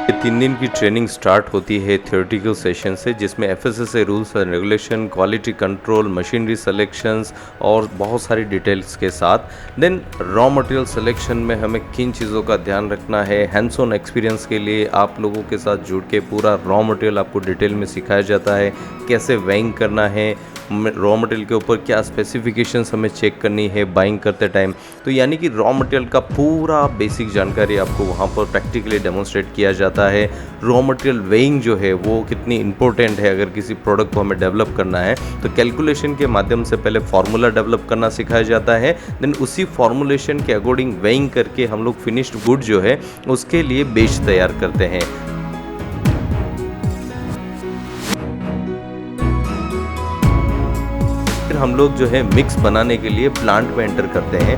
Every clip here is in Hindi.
ये 3 दिन की ट्रेनिंग स्टार्ट होती है थियोरेटिकल सेशन से, जिसमें FSSA rules and regulation, quality control, machinery selections और बहुत सारी डिटेल्स के साथ। देन रॉ मटेरियल सिलेक्शन में हमें किन चीज़ों का ध्यान रखना है, हैंड्स ऑन एक्सपीरियंस के लिए आप लोगों के साथ जुड़ के पूरा रॉ मटेरियल आपको डिटेल में सिखाया जाता है, कैसे वेइंग करना है, रॉ मटेरियल के ऊपर क्या स्पेसिफिकेशंस हमें चेक करनी है बाइंग करते टाइम। तो यानी कि रॉ मटेरियल का पूरा बेसिक जानकारी आपको वहाँ पर प्रैक्टिकली डेमोन्स्ट्रेट किया जाता है। रॉ मटेरियल वेइंग जो है वो कितनी इंपॉर्टेंट है, अगर किसी प्रोडक्ट को हमें डेवलप करना है तो कैलकुलेशन के माध्यम से पहले फार्मूला डेवलप करना सिखाया जाता है। देन उसी फार्मूलेशन के अकॉर्डिंग वेइंग करके हम लोग फिनिश्ड गुड जो है उसके लिए बेच तैयार करते हैं। हम लोग जो है मिक्स बनाने के लिए प्लांट में एंटर करते हैं।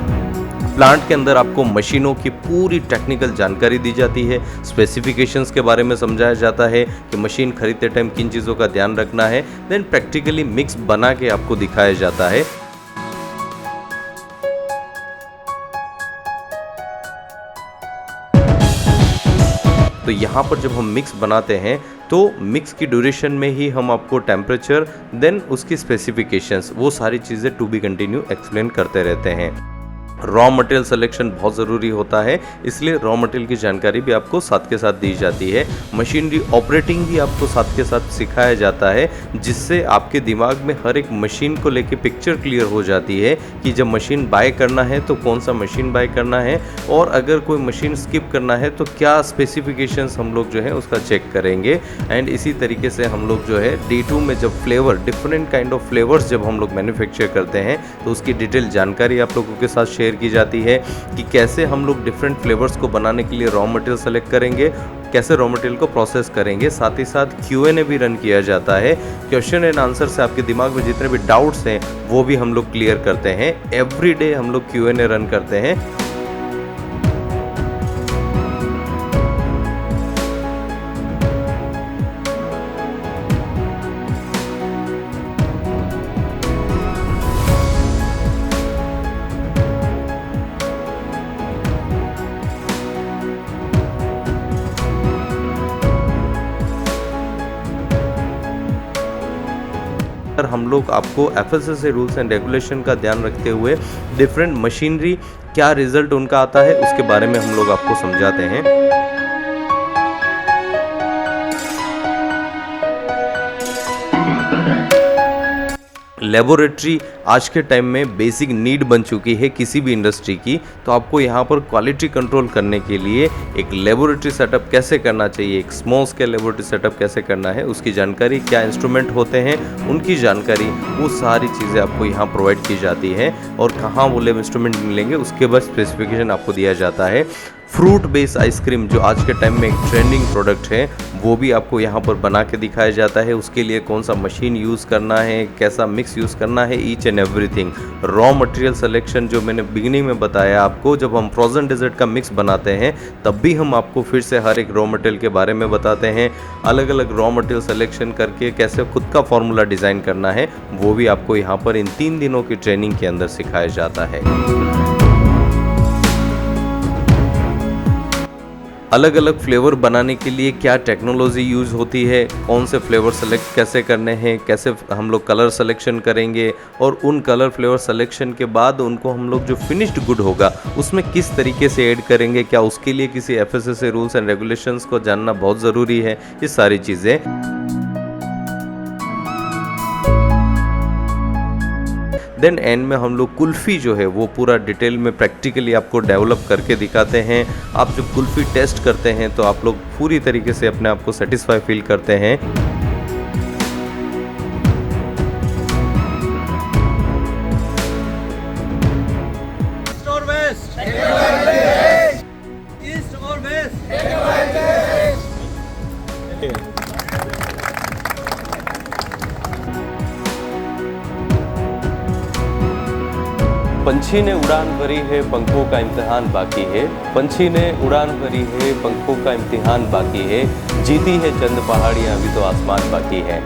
प्लांट के अंदर आपको मशीनों की पूरी टेक्निकल जानकारी दी जाती है, स्पेसिफिकेशंस के बारे में समझाया जाता है कि मशीन खरीदते टाइम किन चीज़ों का ध्यान रखना है। देन प्रैक्टिकली मिक्स बना के आपको दिखाया जाता है। तो यहाँ पर जब हम मिक्स बनाते हैं तो मिक्स की ड्यूरेशन में ही हम आपको टेम्परेचर, देन उसकी स्पेसिफिकेशंस, वो सारी चीज़ें टू बी कंटिन्यू एक्सप्लेन करते रहते हैं। रॉ मटेरियल सिलेक्शन बहुत ज़रूरी होता है, इसलिए रॉ मटेरियल की जानकारी भी आपको साथ के साथ दी जाती है। मशीनरी ऑपरेटिंग भी आपको साथ के साथ सिखाया जाता है, जिससे आपके दिमाग में हर एक मशीन को लेके पिक्चर क्लियर हो जाती है कि जब मशीन बाय करना है तो कौन सा मशीन बाय करना है, और अगर कोई मशीन स्किप करना है तो क्या स्पेसिफिकेशंस हम लोग जो है उसका चेक करेंगे। एंड इसी तरीके से हम लोग जो है D2 में जब flavour, different kind of flavours जब हम लोग मैन्युफैक्चर करते हैं तो उसकी डिटेल जानकारी आप लोगों के साथ शेयर की जाती है कि कैसे हम लोग डिफरेंट फ्लेवर्स को बनाने के लिए रॉ मटेरियल सेलेक्ट करेंगे, कैसे रॉ मटेरियल को प्रोसेस करेंगे। साथ ही साथ Q&A भी रन किया जाता है। क्वेश्चन एंड आंसर से आपके दिमाग में जितने भी डाउट्स हैं वो भी हम लोग क्लियर करते हैं। एवरी डे हम लोग Q&A रन करते हैं। हम लोग आपको एफएसएसए रूल्स एंड रेगुलेशन का ध्यान रखते हुए डिफरेंट मशीनरी क्या रिजल्ट उनका आता है उसके बारे में हम लोग आपको समझाते हैं। लेबोरेटरी आज के टाइम में बेसिक नीड बन चुकी है किसी भी इंडस्ट्री की। तो आपको यहाँ पर क्वालिटी कंट्रोल करने के लिए एक लेबोरेटरी सेटअप कैसे करना चाहिए, एक स्मॉल स्केल लेबोरेटरी सेटअप कैसे करना है, उसकी जानकारी, क्या इंस्ट्रूमेंट होते हैं उनकी जानकारी, वो सारी चीज़ें आपको यहाँ प्रोवाइड की जाती है। और कहाँ वो लेब इंस्ट्रूमेंट मिलेंगे उसके बाद स्पेसिफिकेशन आपको दिया जाता है। फ्रूट बेस्ड आइसक्रीम जो आज के टाइम में एक ट्रेंडिंग प्रोडक्ट है, वो भी आपको यहाँ पर बना के दिखाया जाता है। उसके लिए कौन सा मशीन यूज़ करना है, कैसा मिक्स यूज़ करना है, each and everything. Raw material selection जो मैंने बिगिनिंग में बताया आपको, जब हम फ्रोजन डेजर्ट का मिक्स बनाते हैं तब भी हम आपको फिर से हर एक रॉ मटेरियल के बारे में बताते हैं। अलग अलग रॉ मटेरियल सिलेक्शन करके कैसे खुद का फॉर्मूला डिज़ाइन करना है वो भी आपको यहाँ पर इन 3 दिनों की ट्रेनिंग के अंदर सिखाया जाता है। अलग अलग फ्लेवर बनाने के लिए क्या टेक्नोलॉजी यूज़ होती है, कौन से फ्लेवर सेलेक्ट कैसे करने हैं, कैसे हम लोग कलर सिलेक्शन करेंगे, और उन कलर फ्लेवर सिलेक्शन के बाद उनको हम लोग जो फिनिश्ड गुड होगा उसमें किस तरीके से ऐड करेंगे, क्या उसके लिए किसी एफएसएसए रूल्स एंड रेगुलेशंस को जानना बहुत ज़रूरी है। ये सारी चीज़ें देन एंड में हम लोग कुल्फ़ी जो है वो पूरा डिटेल में प्रैक्टिकली आपको डेवलप करके दिखाते हैं। आप जब कुल्फ़ी टेस्ट करते हैं तो आप लोग पूरी तरीके से अपने आप को सेटिस्फाई फील करते हैं। ईस्ट और वेस्ट, ईस्ट और वेस्ट। पंछी ने उड़ान भरी है, पंखों का इम्तिहान बाकी है। पंछी ने उड़ान भरी है, पंखों का इम्तिहान बाकी है। जीती है चंद पहाड़ियाँ, अभी तो आसमान बाकी है।